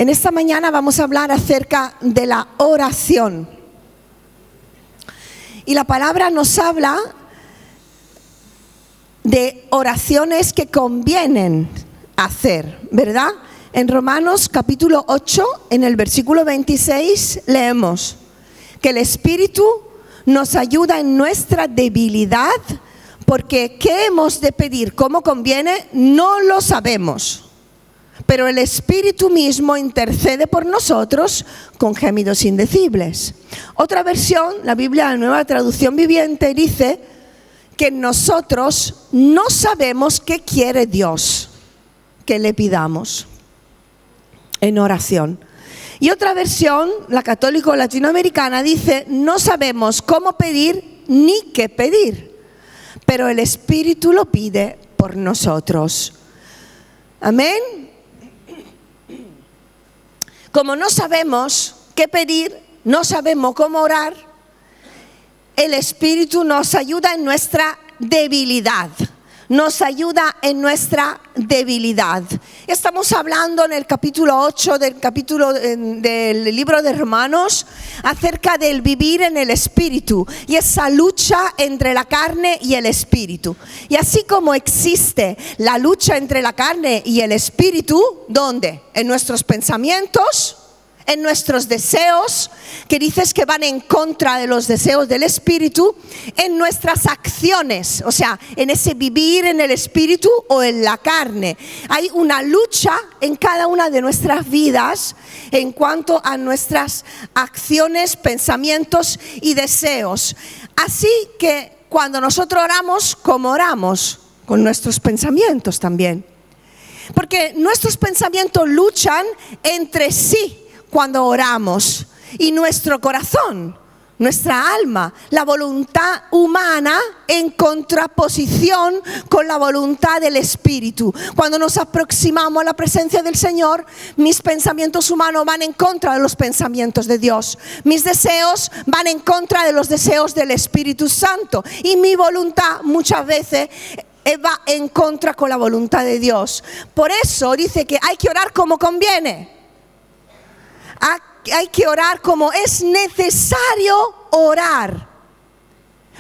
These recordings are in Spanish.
En esta mañana vamos a hablar acerca de la oración. Y la palabra nos habla de oraciones que convienen hacer, ¿verdad? En Romanos capítulo 8, en el versículo 26, leemos que el Espíritu nos ayuda en nuestra debilidad, porque ¿qué hemos de pedir? ¿Cómo conviene? No lo sabemos. Pero el Espíritu mismo intercede por nosotros con gemidos indecibles. Otra versión, la Biblia, la Nueva Traducción Viviente, dice que nosotros no sabemos qué quiere Dios que le pidamos en oración. Y otra versión, la católico latinoamericana, dice: no sabemos cómo pedir ni qué pedir, pero el Espíritu lo pide por nosotros. Amén. Como no sabemos qué pedir, no sabemos cómo orar, el Espíritu nos ayuda en nuestra debilidad. Nos ayuda en nuestra debilidad. Estamos hablando en el capítulo 8 del libro de Romanos acerca del vivir en el Espíritu y esa lucha entre la carne y el Espíritu. Y así como existe la lucha entre la carne y el Espíritu, ¿dónde? En nuestros pensamientos, en nuestros deseos, que dices que van en contra de los deseos del Espíritu, en nuestras acciones, o sea, en ese vivir en el Espíritu o en la carne. Hay una lucha en cada una de nuestras vidas en cuanto a nuestras acciones, pensamientos y deseos. Así que cuando nosotros oramos, ¿cómo oramos? Con nuestros pensamientos también. Porque nuestros pensamientos luchan entre sí cuando oramos, y nuestro corazón, nuestra alma, la voluntad humana en contraposición con la voluntad del Espíritu. Cuando nos aproximamos a la presencia del Señor, mis pensamientos humanos van en contra de los pensamientos de Dios. Mis deseos van en contra de los deseos del Espíritu Santo. Y mi voluntad muchas veces va en contra con la voluntad de Dios. Por eso dice que hay que orar como conviene. Hay que orar como es necesario orar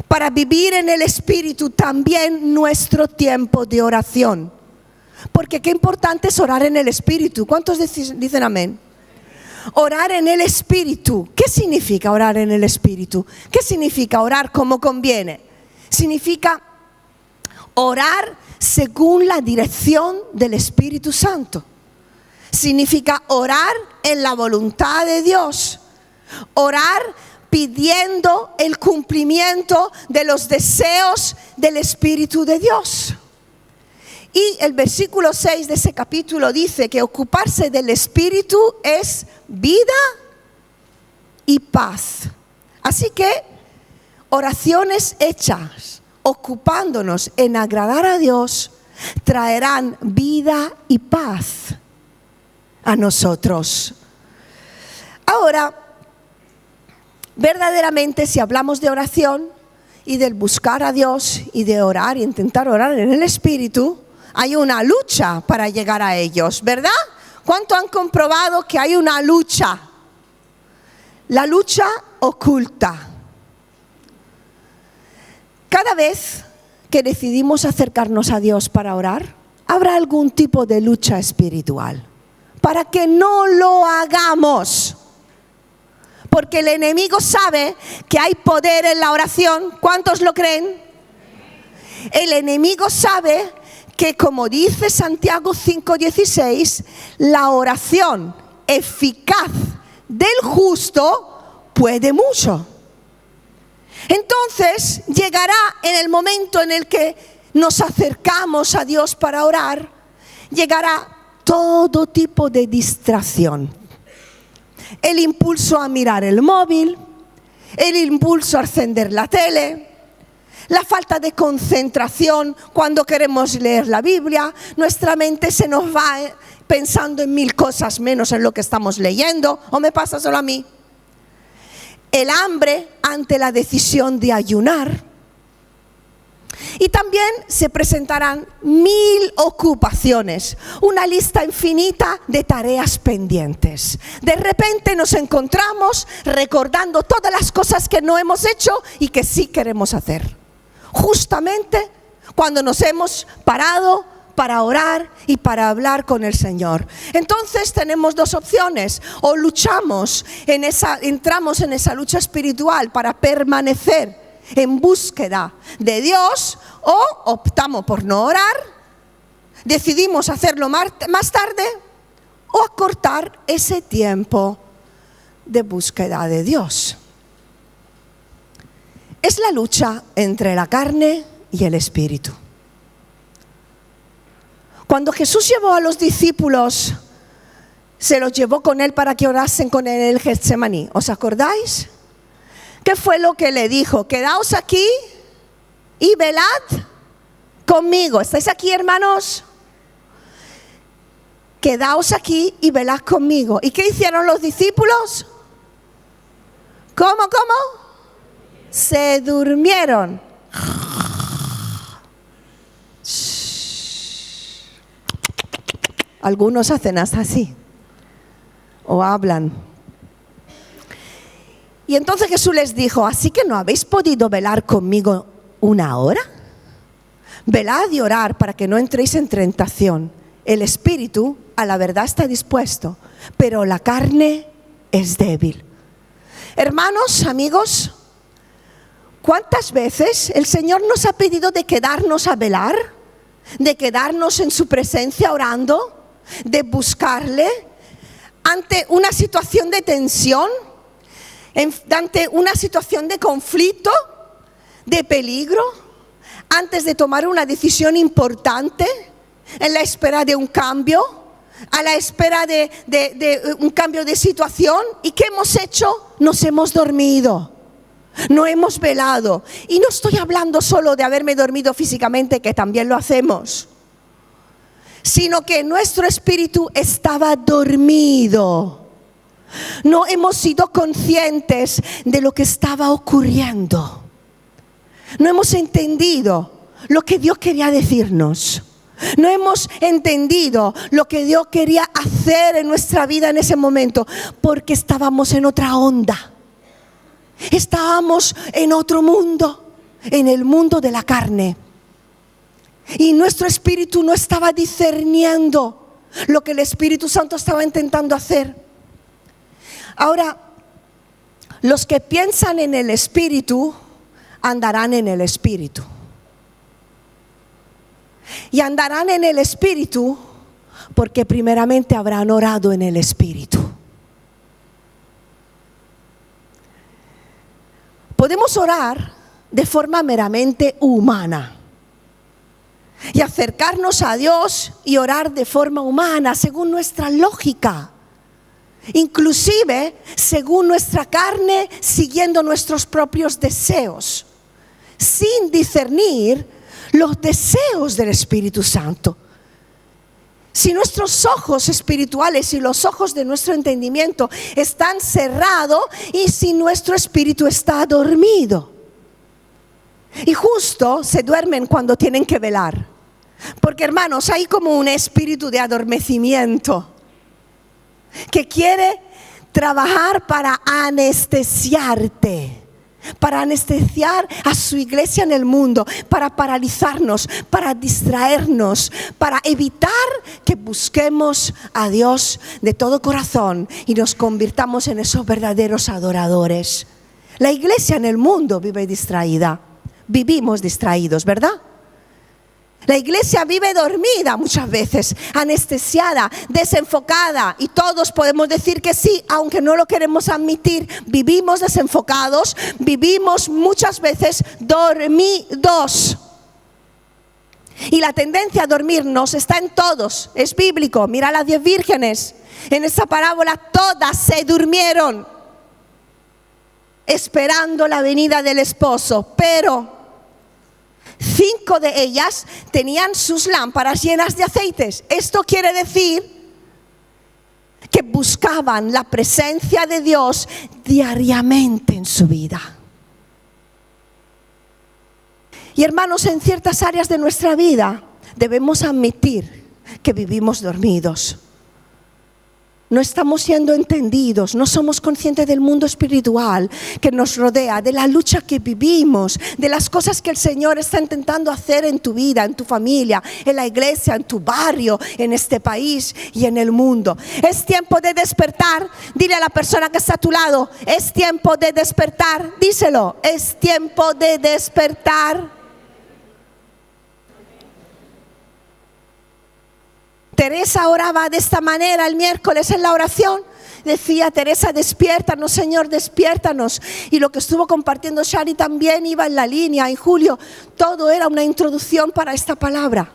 para vivir en el Espíritu también nuestro tiempo de oración. Porque qué importante es orar en el Espíritu. ¿Cuántos dicen amén? Orar en el Espíritu. ¿Qué significa orar en el Espíritu? ¿Qué significa orar como conviene? Significa orar según la dirección del Espíritu Santo. Significa orar en la voluntad de Dios. Orar pidiendo el cumplimiento de los deseos del Espíritu de Dios. Y el versículo 6 de ese capítulo dice que ocuparse del Espíritu es vida y paz. Así que oraciones hechas ocupándonos en agradar a Dios traerán vida y paz a nosotros. Ahora, verdaderamente, si hablamos de oración y del buscar a Dios y de orar y intentar orar en el Espíritu, hay una lucha para llegar a ellos, ¿verdad? ¿Cuánto han comprobado que hay una lucha? La lucha oculta. Cada vez que decidimos acercarnos a Dios para orar, habrá algún tipo de lucha espiritual. Para que no lo hagamos. Porque el enemigo sabe que hay poder en la oración. ¿Cuántos lo creen? El enemigo sabe que, como dice Santiago 5:16, la oración eficaz del justo puede mucho. Entonces llegará en el momento en el que nos acercamos a Dios para orar, llegará todo tipo de distracción. El impulso a mirar el móvil, el impulso a encender la tele, la falta de concentración cuando queremos leer la Biblia. Nuestra mente se nos va pensando en mil cosas menos en lo que estamos leyendo. ¿O me pasa solo a mí? El hambre ante la decisión de ayunar. Y también se presentarán 1000 ocupaciones, una lista infinita de tareas pendientes. De repente nos encontramos recordando todas las cosas que no hemos hecho y que sí queremos hacer. Justamente cuando nos hemos parado para orar y para hablar con el Señor. Entonces tenemos dos opciones: o entramos en esa lucha espiritual para permanecer en búsqueda de Dios, o optamos por no orar, decidimos hacerlo más tarde, o acortar ese tiempo de búsqueda de Dios. Es la lucha entre la carne y el espíritu. Cuando Jesús llevó a los discípulos, se los llevó con él para que orasen con él en el Getsemaní. ¿Os acordáis? ¿Qué fue lo que le dijo? Quedaos aquí y velad conmigo. ¿Estáis aquí, hermanos? Quedaos aquí y velad conmigo. ¿Y qué hicieron los discípulos? ¿Cómo? Se durmieron. Algunos hacen hasta así, o hablan. Y entonces Jesús les dijo: ¿así que no habéis podido velar conmigo 1 hora? Velad y orad para que no entréis en tentación. El espíritu a la verdad está dispuesto, pero la carne es débil. Hermanos, amigos, ¿cuántas veces el Señor nos ha pedido de quedarnos a velar? De quedarnos en su presencia orando, de buscarle ante una situación de tensión, ante una situación de conflicto, de peligro, antes de tomar una decisión importante, en la espera de un cambio, a la espera de un cambio de situación. ¿Y qué hemos hecho? Nos hemos dormido, no hemos velado. Y no estoy hablando solo de haberme dormido físicamente, que también lo hacemos, sino que nuestro espíritu estaba dormido. No hemos sido conscientes de lo que estaba ocurriendo. No hemos entendido lo que Dios quería decirnos. No hemos entendido lo que Dios quería hacer en nuestra vida en ese momento, porque estábamos en otra onda. Estábamos en otro mundo, en el mundo de la carne. Y nuestro espíritu no estaba discerniendo lo que el Espíritu Santo estaba intentando hacer. Ahora, los que piensan en el Espíritu andarán en el Espíritu. Y andarán en el Espíritu porque primeramente habrán orado en el Espíritu. Podemos orar de forma meramente humana y acercarnos a Dios y orar de forma humana, según nuestra lógica, inclusive según nuestra carne, siguiendo nuestros propios deseos, sin discernir los deseos del Espíritu Santo. Si nuestros ojos espirituales y los ojos de nuestro entendimiento están cerrados, y si nuestro espíritu está dormido, y justo se duermen cuando tienen que velar, porque, hermanos, hay como un espíritu de adormecimiento que quiere trabajar para anestesiarte, para anestesiar a su iglesia en el mundo, para paralizarnos, para distraernos, para evitar que busquemos a Dios de todo corazón y nos convirtamos en esos verdaderos adoradores. La iglesia en el mundo vive distraída, vivimos distraídos, ¿verdad? La iglesia vive dormida muchas veces, anestesiada, desenfocada, y todos podemos decir que sí, aunque no lo queremos admitir. Vivimos desenfocados, vivimos muchas veces dormidos. Y la tendencia a dormirnos está en todos, es bíblico. Mira las 10 vírgenes, en esta parábola todas se durmieron esperando la venida del esposo, pero 5 de ellas tenían sus lámparas llenas de aceites. Esto quiere decir que buscaban la presencia de Dios diariamente en su vida. Y hermanos, en ciertas áreas de nuestra vida debemos admitir que vivimos dormidos. No estamos siendo entendidos, no somos conscientes del mundo espiritual que nos rodea, de la lucha que vivimos, de las cosas que el Señor está intentando hacer en tu vida, en tu familia, en la iglesia, en tu barrio, en este país y en el mundo. Es tiempo de despertar. Dile a la persona que está a tu lado, es tiempo de despertar. Díselo, es tiempo de despertar. Teresa oraba de esta manera el miércoles en la oración. Decía: Teresa, despiértanos, Señor, despiértanos. Y lo que estuvo compartiendo Shari también iba en la línea. En julio, todo era una introducción para esta palabra.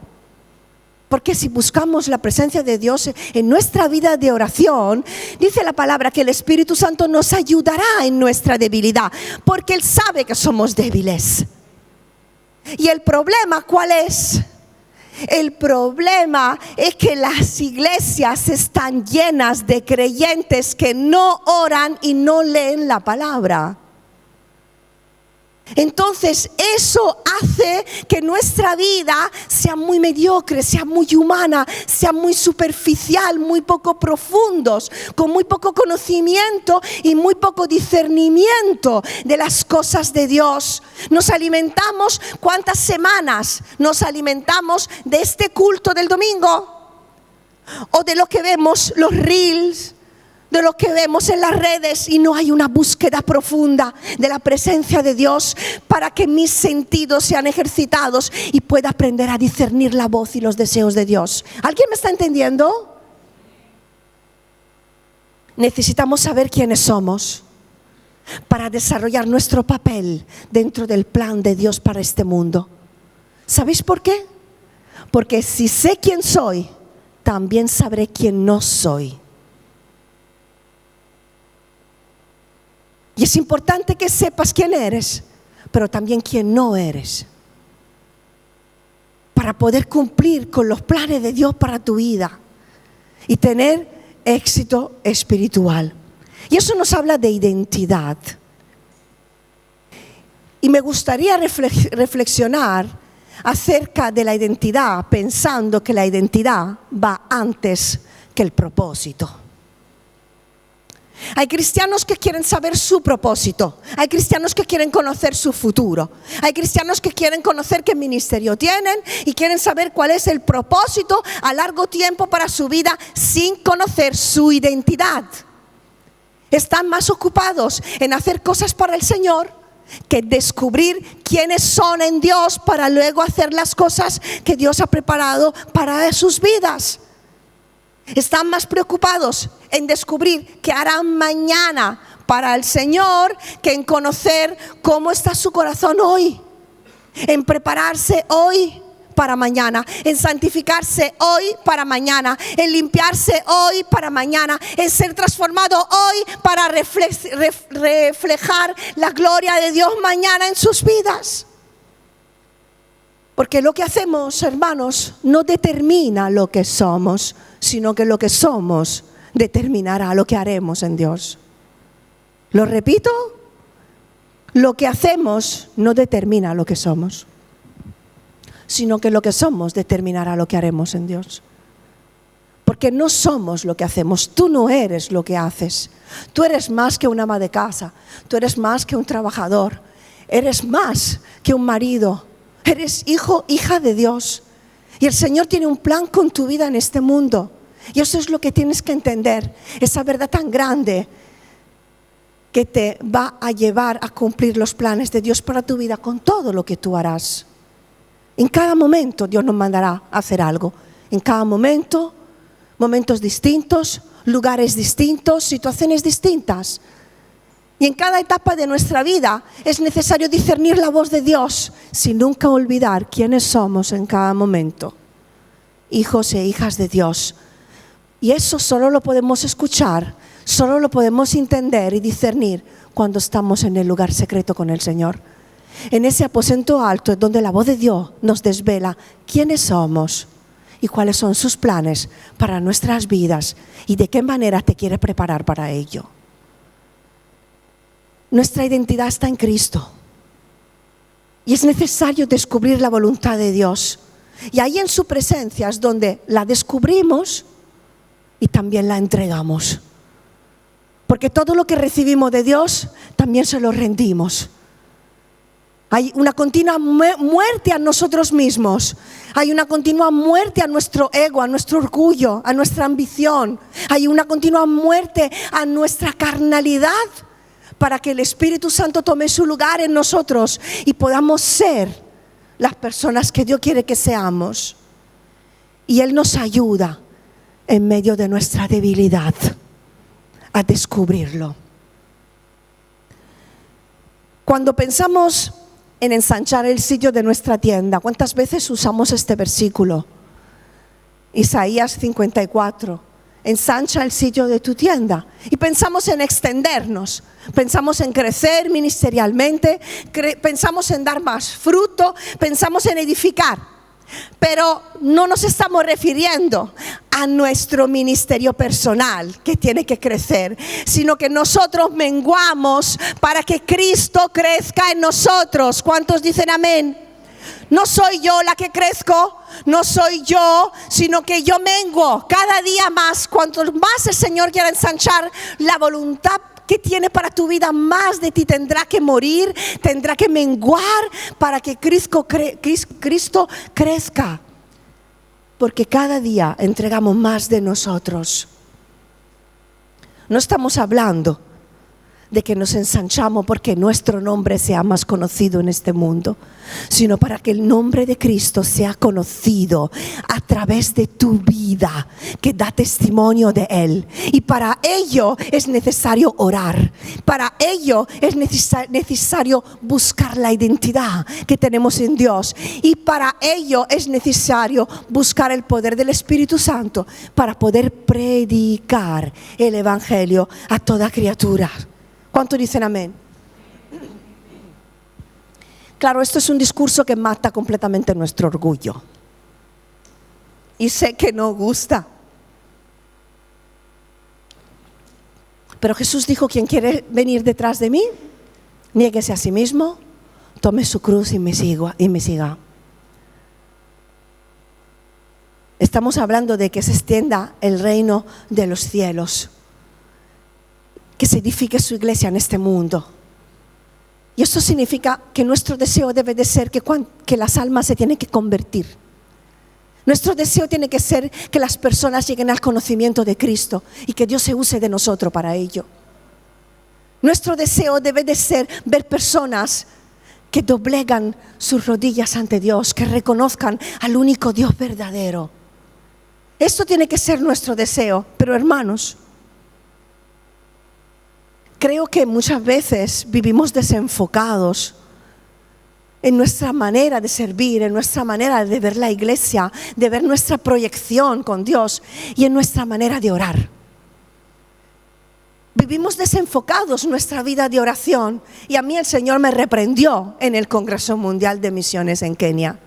Porque si buscamos la presencia de Dios en nuestra vida de oración, dice la palabra que el Espíritu Santo nos ayudará en nuestra debilidad, porque Él sabe que somos débiles. ¿Y el problema cuál es? El problema es que las iglesias están llenas de creyentes que no oran y no leen la palabra. Entonces eso hace que nuestra vida sea muy mediocre, sea muy humana, sea muy superficial, muy poco profundos, con muy poco conocimiento y muy poco discernimiento de las cosas de Dios. Nos alimentamos, ¿cuántas semanas nos alimentamos de este culto del domingo? O de lo que vemos, los reels, de lo que vemos en las redes, y no hay una búsqueda profunda de la presencia de Dios para que mis sentidos sean ejercitados y pueda aprender a discernir la voz y los deseos de Dios. ¿Alguien me está entendiendo? Necesitamos saber quiénes somos para desarrollar nuestro papel dentro del plan de Dios para este mundo. ¿Sabéis por qué? Porque si sé quién soy, también sabré quién no soy. Y es importante que sepas quién eres, pero también quién no eres, para poder cumplir con los planes de Dios para tu vida y tener éxito espiritual. Y eso nos habla de identidad. Y me gustaría reflexionar acerca de la identidad, pensando que la identidad va antes que el propósito. Hay cristianos que quieren saber su propósito. Hay cristianos que quieren conocer su futuro. Hay cristianos que quieren conocer qué ministerio tienen y quieren saber cuál es el propósito a largo tiempo para su vida sin conocer su identidad. Están más ocupados en hacer cosas para el Señor que descubrir quiénes son en Dios para luego hacer las cosas que Dios ha preparado para sus vidas. Están más preocupados en descubrir qué harán mañana para el Señor que en conocer cómo está su corazón hoy, en prepararse hoy para mañana, en santificarse hoy para mañana, en limpiarse hoy para mañana, en ser transformado hoy para reflejar la gloria de Dios mañana en sus vidas. Porque lo que hacemos, hermanos, no determina lo que somos, sino que lo que somos determinará lo que haremos en Dios. ¿Lo repito? Lo que hacemos no determina lo que somos, sino que lo que somos determinará lo que haremos en Dios. Porque no somos lo que hacemos, tú no eres lo que haces. Tú eres más que una ama de casa, tú eres más que un trabajador, eres más que un marido, eres hijo, hija de Dios. Y el Señor tiene un plan con tu vida en este mundo. Y eso es lo que tienes que entender, esa verdad tan grande que te va a llevar a cumplir los planes de Dios para tu vida con todo lo que tú harás. En cada momento Dios nos mandará a hacer algo. En cada momento, momentos distintos, lugares distintos, situaciones distintas. Y en cada etapa de nuestra vida es necesario discernir la voz de Dios sin nunca olvidar quiénes somos en cada momento. Hijos e hijas de Dios. Y eso solo lo podemos escuchar, solo lo podemos entender y discernir cuando estamos en el lugar secreto con el Señor. En ese aposento alto es donde la voz de Dios nos desvela quiénes somos y cuáles son sus planes para nuestras vidas y de qué manera te quiere preparar para ello. Nuestra identidad está en Cristo. Y es necesario descubrir la voluntad de Dios. Y ahí en su presencia es donde la descubrimos y también la entregamos. Porque todo lo que recibimos de Dios también se lo rendimos. Hay una continua muerte a nosotros mismos. Hay una continua muerte a nuestro ego, a nuestro orgullo, a nuestra ambición. Hay una continua muerte a nuestra carnalidad para que el Espíritu Santo tome su lugar en nosotros y podamos ser las personas que Dios quiere que seamos. Y Él nos ayuda en medio de nuestra debilidad a descubrirlo. Cuando pensamos en ensanchar el sitio de nuestra tienda, ¿cuántas veces usamos este versículo? Isaías 54. Ensancha el sitio de tu tienda. Y pensamos en extendernos, pensamos en crecer ministerialmente, pensamos en dar más fruto, pensamos en edificar. Pero no nos estamos refiriendo a nuestro ministerio personal que tiene que crecer, sino que nosotros menguamos para que Cristo crezca en nosotros. ¿Cuántos dicen amén? No soy yo la que crezco, no soy yo, sino que yo menguo cada día más. Cuanto más el Señor quiera ensanchar la voluntad que tiene para tu vida, más de ti tendrá que morir, tendrá que menguar para que Cristo crezca. Porque cada día entregamos más de nosotros. No estamos hablando de que nos ensanchamos porque nuestro nombre sea más conocido en este mundo, sino para que el nombre de Cristo sea conocido a través de tu vida, que da testimonio de Él. Y para ello es necesario orar, para ello es necesario buscar la identidad que tenemos en Dios, y para ello es necesario buscar el poder del Espíritu Santo para poder predicar el Evangelio a toda criatura. ¿Cuántos dicen amén? Claro, esto es un discurso que mata completamente nuestro orgullo. Y sé que no gusta. Pero Jesús dijo: quien quiere venir detrás de mí, niéguese a sí mismo, tome su cruz y me siga. Estamos hablando de que se extienda el reino de los cielos, que se edifique su iglesia en este mundo. Y eso significa que nuestro deseo debe de ser que las almas se tienen que convertir. Nuestro deseo tiene que ser que las personas lleguen al conocimiento de Cristo y que Dios se use de nosotros para ello. Nuestro deseo debe de ser ver personas que doblegan sus rodillas ante Dios, que reconozcan al único Dios verdadero. Esto tiene que ser nuestro deseo. Pero hermanos, creo que muchas veces vivimos desenfocados en nuestra manera de servir, en nuestra manera de ver la iglesia, de ver nuestra proyección con Dios y en nuestra manera de orar. Vivimos desenfocados en nuestra vida de oración, y a mí el Señor me reprendió en el Congreso Mundial de Misiones en Kenia.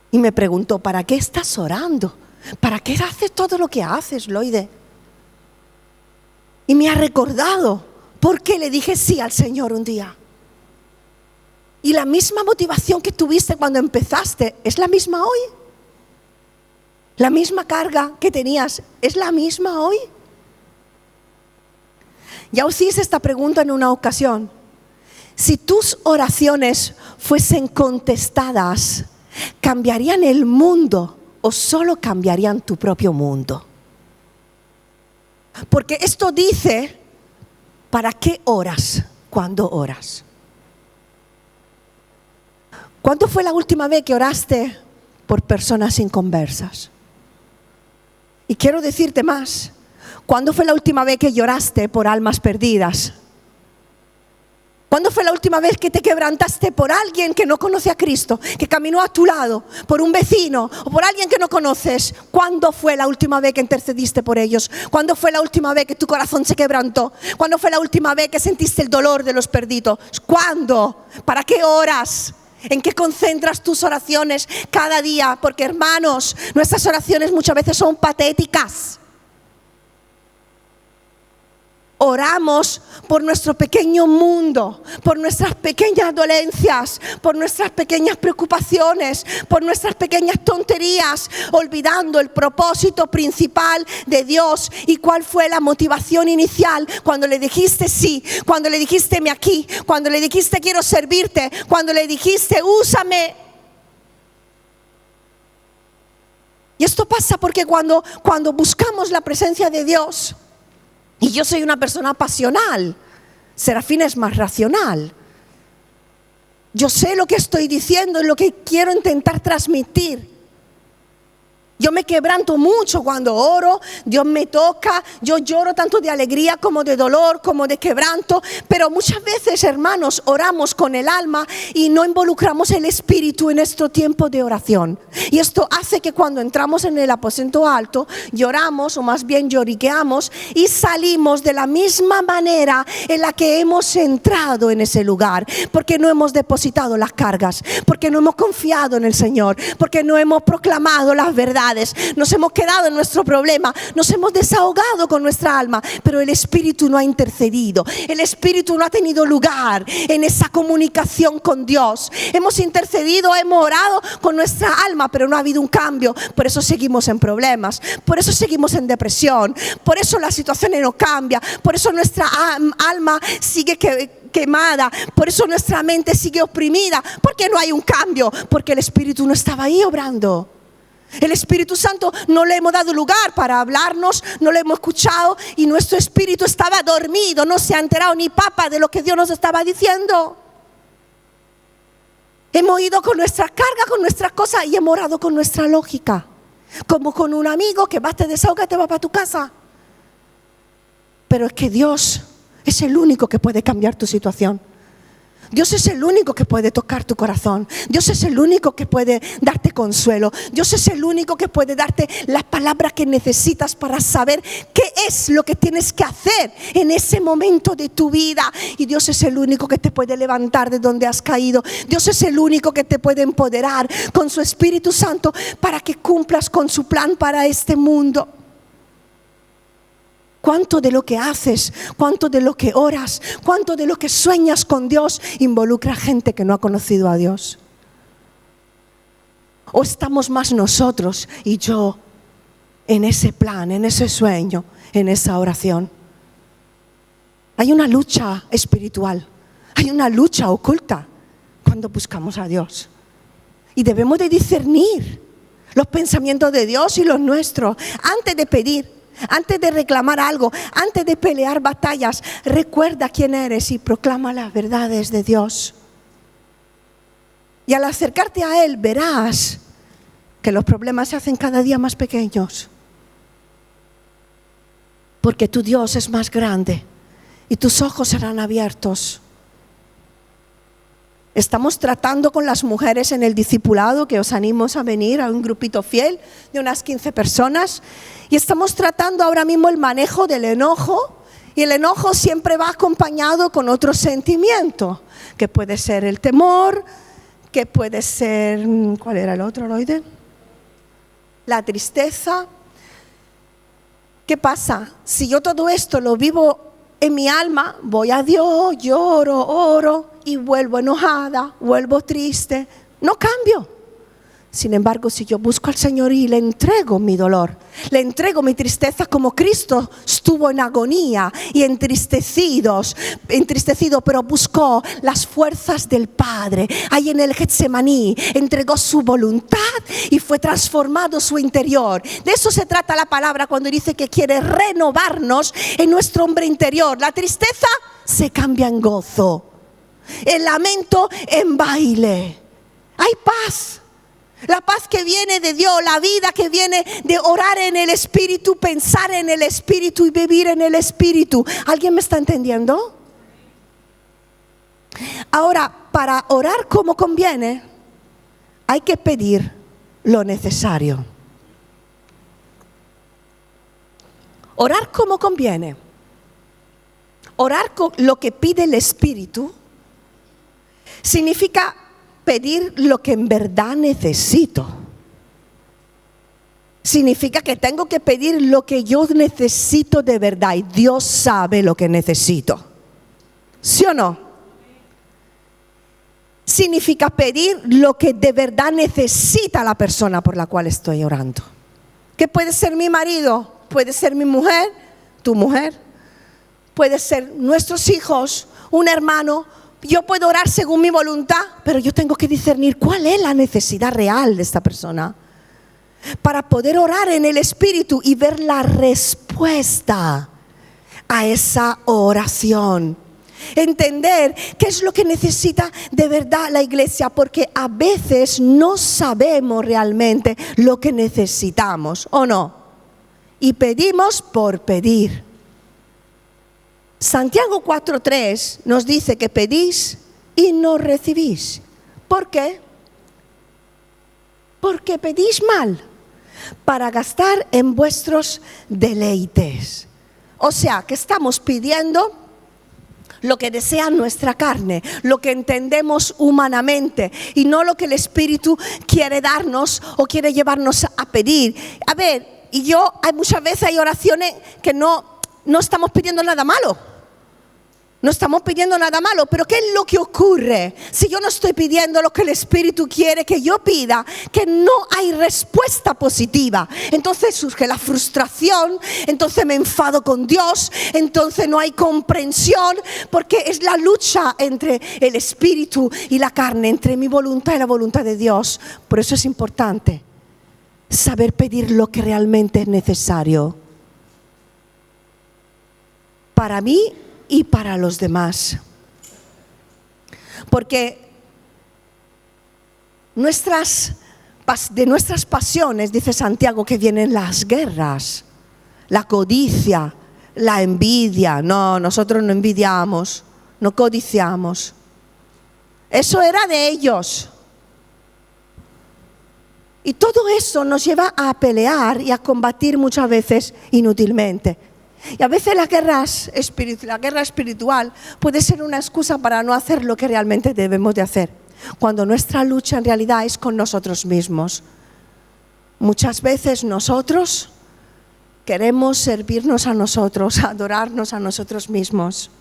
Y me preguntó: ¿para qué estás orando? ¿Para qué haces todo lo que haces, Loide? Y me ha recordado por qué le dije sí al Señor un día. Y la misma motivación que tuviste cuando empezaste es la misma hoy. La misma carga que tenías es la misma hoy. Ya os hice esta pregunta en una ocasión. Si tus oraciones fuesen contestadas, ¿cambiarían el mundo o solo cambiarían tu propio mundo? Porque esto dice: ¿para qué oras cuando oras? ¿Cuándo fue la última vez que oraste por personas inconversas? Y quiero decirte más: ¿cuándo fue la última vez que lloraste por almas perdidas? ¿Cuándo fue la última vez que te quebrantaste por alguien que no conoce a Cristo, que caminó a tu lado, por un vecino o por alguien que no conoces? ¿Cuándo fue la última vez que intercediste por ellos? ¿Cuándo fue la última vez que tu corazón se quebrantó? ¿Cuándo fue la última vez que sentiste el dolor de los perdidos? ¿Cuándo? ¿Para qué oras? ¿En qué concentras tus oraciones cada día? Porque, hermanos, nuestras oraciones muchas veces son patéticas. oramos por nuestro pequeño mundo, por nuestras pequeñas dolencias, por nuestras pequeñas preocupaciones, por nuestras pequeñas tonterías, olvidando el propósito principal de Dios y cuál fue la motivación inicial cuando le dijiste sí, cuando le dijiste heme aquí, cuando le dijiste quiero servirte, cuando le dijiste úsame. Y esto pasa porque cuando buscamos la presencia de Dios, y yo soy una persona pasional, Serafina es más racional. Yo sé lo que estoy diciendo y lo que quiero intentar transmitir. Yo me quebranto mucho cuando oro, Dios me toca, yo lloro tanto de alegría como de dolor, como de quebranto, pero muchas veces, hermanos, oramos con el alma y no involucramos el espíritu en nuestro tiempo de oración. Y esto hace que cuando entramos en el aposento alto, lloramos o más bien lloriqueamos y salimos de la misma manera en la que hemos entrado en ese lugar, porque no hemos depositado las cargas, porque no hemos confiado en el Señor, porque no hemos proclamado las verdades. Nos hemos quedado en nuestro problema, nos hemos desahogado con nuestra alma, pero el Espíritu no ha intercedido, el Espíritu no ha tenido lugar en esa comunicación con Dios. Hemos intercedido, hemos orado con nuestra alma, pero no ha habido un cambio. Por eso seguimos en problemas, por eso seguimos en depresión, por eso la situación no cambia, por eso nuestra alma sigue quemada, por eso nuestra mente sigue oprimida, porque no hay un cambio, porque el Espíritu no estaba ahí obrando. El Espíritu Santo no le hemos dado lugar para hablarnos, no le hemos escuchado y nuestro espíritu estaba dormido, no se ha enterado ni papa de lo que Dios nos estaba diciendo. Hemos ido con nuestra carga, con nuestras cosas y hemos orado con nuestra lógica, como con un amigo que vas, te desahogas, te vas para tu casa. Pero es que Dios es el único que puede cambiar tu situación. Dios es el único que puede tocar tu corazón. Dios es el único que puede darte consuelo. Dios es el único que puede darte las palabras que necesitas para saber qué es lo que tienes que hacer en ese momento de tu vida. Y Dios es el único que te puede levantar de donde has caído. Dios es el único que te puede empoderar con su Espíritu Santo para que cumplas con su plan para este mundo. Cuánto de lo que haces, cuánto de lo que oras, cuánto de lo que sueñas con Dios involucra gente que no ha conocido a Dios. O estamos más nosotros y yo en ese plan, en ese sueño, en esa oración. Hay una lucha espiritual, hay una lucha oculta cuando buscamos a Dios. Y debemos de discernir los pensamientos de Dios y los nuestros antes de pedir. Antes de reclamar algo, antes de pelear batallas, recuerda quién eres y proclama las verdades de Dios. Y al acercarte a Él verás que los problemas se hacen cada día más pequeños. Porque tu Dios es más grande y tus ojos serán abiertos. Estamos tratando con las mujeres en el discipulado, que os animo a venir a un grupito fiel de unas 15 personas. Y estamos tratando ahora mismo el manejo del enojo. Y el enojo siempre va acompañado con otro sentimiento, que puede ser el temor, que puede ser, ¿cuál era el otro, Loide? La tristeza. ¿Qué pasa? Si yo todo esto lo vivo en mi alma, voy a Dios, lloro, oro y vuelvo enojada, vuelvo triste, no cambio. Sin embargo, si yo busco al Señor y le entrego mi dolor, le entrego mi tristeza como Cristo estuvo en agonía y entristecido, pero buscó las fuerzas del Padre. Ahí en el Getsemaní entregó su voluntad y fue transformado su interior. De eso se trata la palabra cuando dice que quiere renovarnos en nuestro hombre interior. La tristeza se cambia en gozo, el lamento en baile. Hay paz. La paz que viene de Dios, la vida que viene de orar en el Espíritu, pensar en el Espíritu y vivir en el Espíritu. ¿Alguien me está entendiendo? Ahora, para orar como conviene, hay que pedir lo necesario. Orar como conviene. Orar con lo que pide el Espíritu significa pedir lo que en verdad necesito. significa que tengo que pedir lo que yo necesito de verdad. Y Dios sabe lo que necesito. ¿Sí o no? Significa pedir lo que de verdad necesita la persona por la cual estoy orando. Que puede ser mi marido, puede ser mi mujer, tu mujer, puede ser nuestros hijos, un hermano. Yo puedo orar según mi voluntad, pero yo tengo que discernir cuál es la necesidad real de esta persona para poder orar en el Espíritu y ver la respuesta a esa oración. Entender qué es lo que necesita de verdad la iglesia, porque a veces no sabemos realmente lo que necesitamos, ¿o no? Y pedimos por pedir. Santiago 4:3 nos dice que pedís y no recibís. ¿Por qué? Porque pedís mal, para gastar en vuestros deleites. O sea, que estamos pidiendo lo que desea nuestra carne, lo que entendemos humanamente y no lo que el Espíritu quiere darnos o quiere llevarnos a pedir. A ver, muchas veces hay oraciones que no estamos pidiendo nada malo. No estamos pidiendo nada malo, pero ¿qué es lo que ocurre? Si yo no estoy pidiendo lo que el Espíritu quiere que yo pida, que no hay respuesta positiva. Entonces surge la frustración, entonces me enfado con Dios, entonces no hay comprensión, porque es la lucha entre el Espíritu y la carne, entre mi voluntad y la voluntad de Dios. Por eso es importante saber pedir lo que realmente es necesario para mí y para los demás. Porque de nuestras pasiones, dice Santiago, que vienen las guerras, la codicia, la envidia. No, nosotros no envidiamos, no codiciamos. Eso era de ellos. Y todo eso nos lleva a pelear y a combatir muchas veces inútilmente. Y a veces la guerra espiritual puede ser una excusa para no hacer lo que realmente debemos de hacer, cuando nuestra lucha en realidad es con nosotros mismos. Muchas veces nosotros queremos servirnos a nosotros, adorarnos a nosotros mismos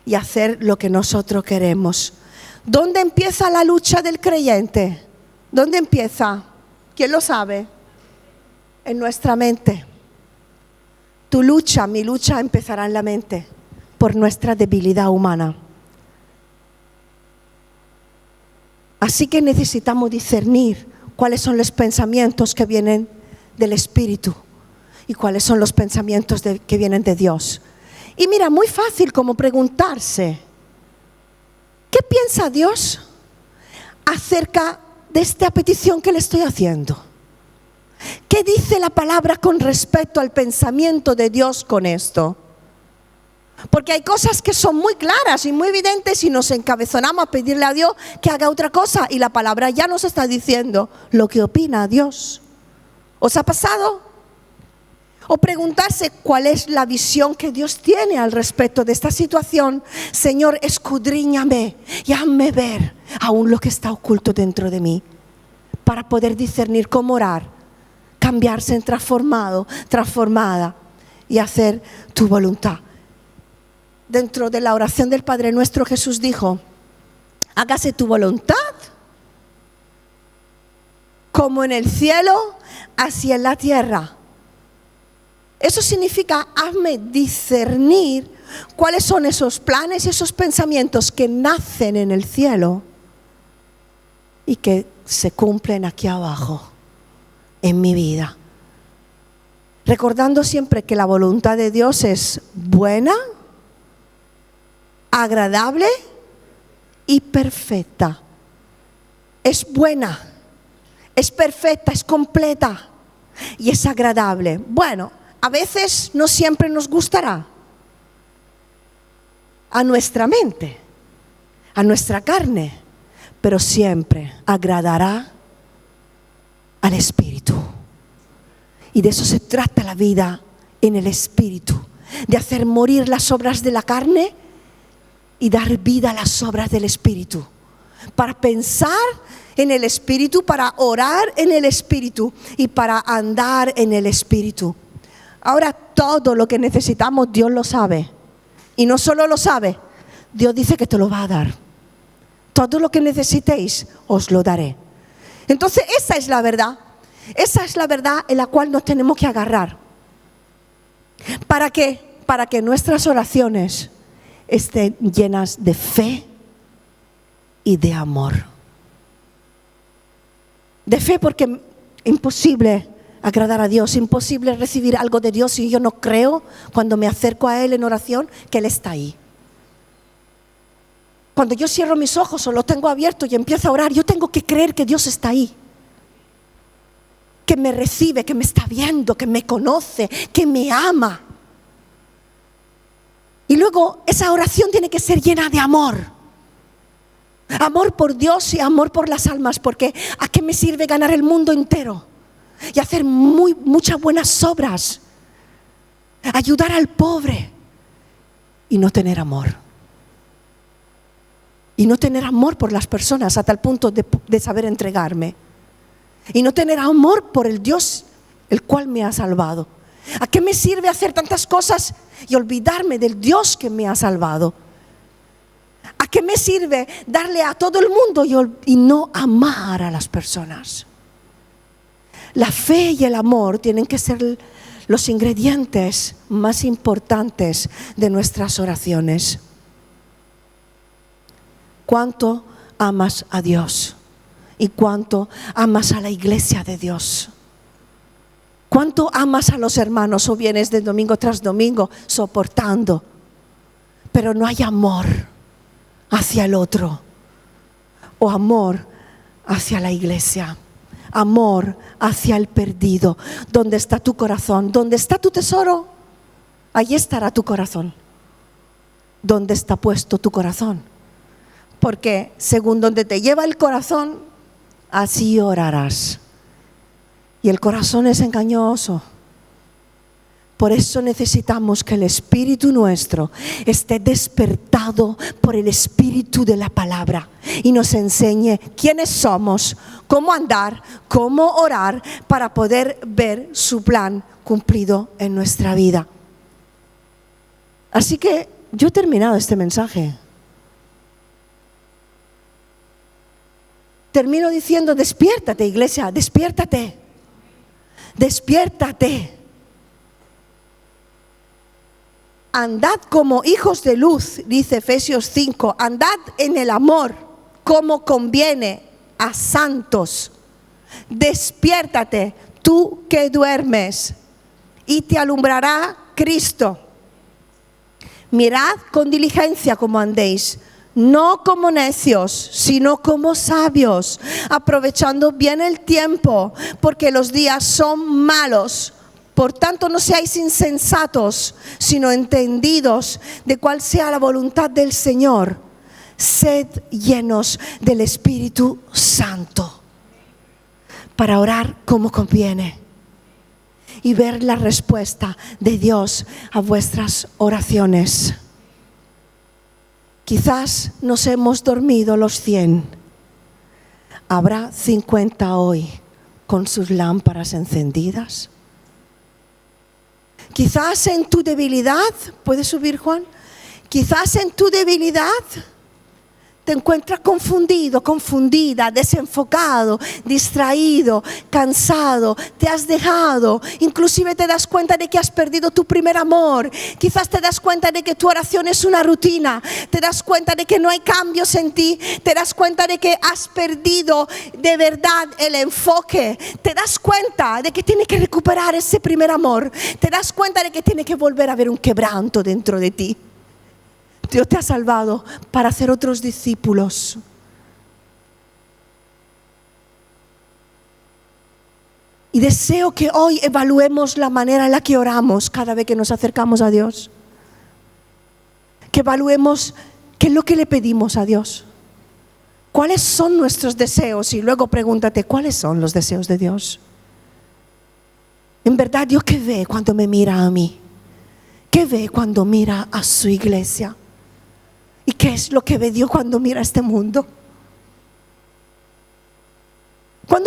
y hacer lo que nosotros queremos. ¿Dónde empieza la lucha del creyente? ¿Dónde empieza? ¿Quién lo sabe? En nuestra mente. Tu lucha, mi lucha empezará en la mente, por nuestra debilidad humana. Así que necesitamos discernir cuáles son los pensamientos que vienen del Espíritu y cuáles son los pensamientos que vienen de Dios. Y mira, muy fácil como preguntarse, ¿qué piensa Dios acerca de esta petición que le estoy haciendo? ¿Qué dice la palabra con respecto al pensamiento de Dios con esto? Porque hay cosas que son muy claras y muy evidentes y nos encabezonamos a pedirle a Dios que haga otra cosa y la palabra ya nos está diciendo lo que opina Dios. ¿Os ha pasado? O preguntarse cuál es la visión que Dios tiene al respecto de esta situación. Señor, escudriñame y hazme ver aún lo que está oculto dentro de mí, para poder discernir cómo orar, cambiarse en transformada y hacer tu voluntad. Dentro de la oración del Padre Nuestro, Jesús dijo, hágase tu voluntad como en el cielo, así en la tierra. Eso significa, hazme discernir cuáles son esos planes, esos pensamientos que nacen en el cielo y que se cumplen aquí abajo, en mi vida. Recordando siempre que la voluntad de Dios es buena, agradable y perfecta. Es buena, es perfecta, es completa y es agradable. Bueno, a veces no siempre nos gustará a nuestra mente, a nuestra carne, pero siempre agradará al Espíritu. Y de eso se trata la vida en el Espíritu, de hacer morir las obras de la carne y dar vida a las obras del Espíritu. para pensar en el Espíritu, para orar en el Espíritu y para andar en el Espíritu. Ahora todo lo que necesitamos Dios lo sabe. Y no solo lo sabe, Dios dice que te lo va a dar. Todo lo que necesitéis os lo daré. Entonces esa es la verdad. Esa es la verdad en la cual nos tenemos que agarrar. ¿Para qué? Para que nuestras oraciones estén llenas de fe y de amor. De fe, porque es imposible agradar a Dios, imposible recibir algo de Dios si yo no creo, cuando me acerco a Él en oración, que Él está ahí. Cuando yo cierro mis ojos o los tengo abiertos y empiezo a orar, yo tengo que creer que Dios está ahí, que me recibe, que me está viendo, que me conoce, que me ama. Y luego esa oración tiene que ser llena de amor. Amor por Dios y amor por las almas, porque ¿a qué me sirve ganar el mundo entero y hacer muchas buenas obras, ayudar al pobre y no tener amor? Y no tener amor por las personas a tal punto de saber entregarme. Y no tener amor por el Dios el cual me ha salvado. ¿A qué me sirve hacer tantas cosas y olvidarme del Dios que me ha salvado? ¿A qué me sirve darle a todo el mundo y no amar a las personas? La fe y el amor tienen que ser los ingredientes más importantes de nuestras oraciones. ¿Cuánto amas a Dios? ¿Y cuánto amas a la iglesia de Dios? ¿Cuánto amas a los hermanos o vienes de domingo tras domingo soportando, pero no hay amor hacia el otro, o amor hacia la iglesia, amor hacia el perdido? ¿Dónde está tu corazón? ¿Dónde está tu tesoro? Allí estará tu corazón. ¿Dónde está puesto tu corazón? Porque según donde te lleva el corazón, así orarás. Y el corazón es engañoso. Por eso necesitamos que el espíritu nuestro esté despertado por el espíritu de la palabra y nos enseñe quiénes somos, cómo andar, cómo orar para poder ver su plan cumplido en nuestra vida. Así que yo he terminado este mensaje. Termino diciendo: despiértate, iglesia, despiértate. Despiértate. Andad como hijos de luz, dice Efesios 5. Andad en el amor, como conviene a santos. Despiértate, tú que duermes, y te alumbrará Cristo. Mirad con diligencia cómo andéis, no como necios, sino como sabios, aprovechando bien el tiempo, porque los días son malos. Por tanto, no seáis insensatos, sino entendidos de cuál sea la voluntad del Señor. Sed llenos del Espíritu Santo para orar como conviene y ver la respuesta de Dios a vuestras oraciones. Quizás nos hemos dormido los 100. ¿Habrá 50 hoy con sus lámparas encendidas? Quizás en tu debilidad, ¿puedes subir, Juan? Quizás en tu debilidad te encuentras confundido, confundida, desenfocado, distraído, cansado, te has dejado, inclusive te das cuenta de que has perdido tu primer amor. Quizás te das cuenta de que tu oración es una rutina, te das cuenta de que no hay cambios en ti, te das cuenta de que has perdido de verdad el enfoque, te das cuenta de que tienes que recuperar ese primer amor, te das cuenta de que tiene que volver a haber un quebranto dentro de ti. Dios te ha salvado para hacer otros discípulos. Y deseo que hoy evaluemos la manera en la que oramos cada vez que nos acercamos a Dios. Que evaluemos qué es lo que le pedimos a Dios. ¿Cuáles son nuestros deseos? Y luego pregúntate, ¿cuáles son los deseos de Dios? En verdad, ¿Dios qué ve cuando me mira a mí? ¿Qué ve cuando mira a su iglesia? ¿Y qué es lo que ve Dios cuando mira a este mundo?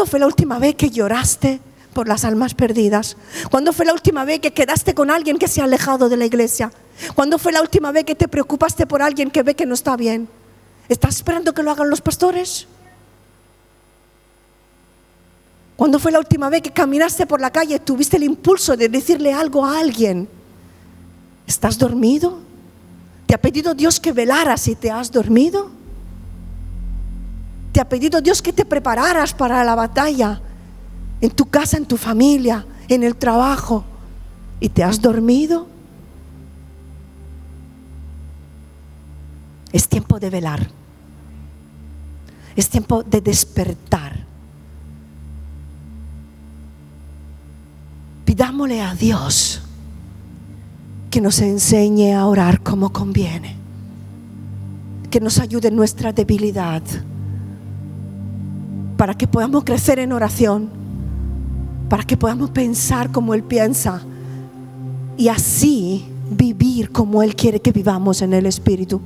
¿Cuándo fue la última vez que lloraste por las almas perdidas? ¿Cuándo fue la última vez que quedaste con alguien que se ha alejado de la iglesia? ¿Cuándo fue la última vez que te preocupaste por alguien que ve que no está bien? ¿Estás esperando que lo hagan los pastores? ¿Cuándo fue la última vez que caminaste por la calle y tuviste el impulso de decirle algo a alguien? ¿Estás dormido? ¿Te ha pedido Dios que velaras y te has dormido? ¿Te ha pedido Dios que te prepararas para la batalla? En tu casa, en tu familia, en el trabajo, y te has dormido. Es tiempo de velar. Es tiempo de despertar. Pidámosle a Dios que nos enseñe a orar como conviene, que nos ayude en nuestra debilidad, para que podamos crecer en oración, para que podamos pensar como Él piensa y así vivir como Él quiere que vivamos en el Espíritu.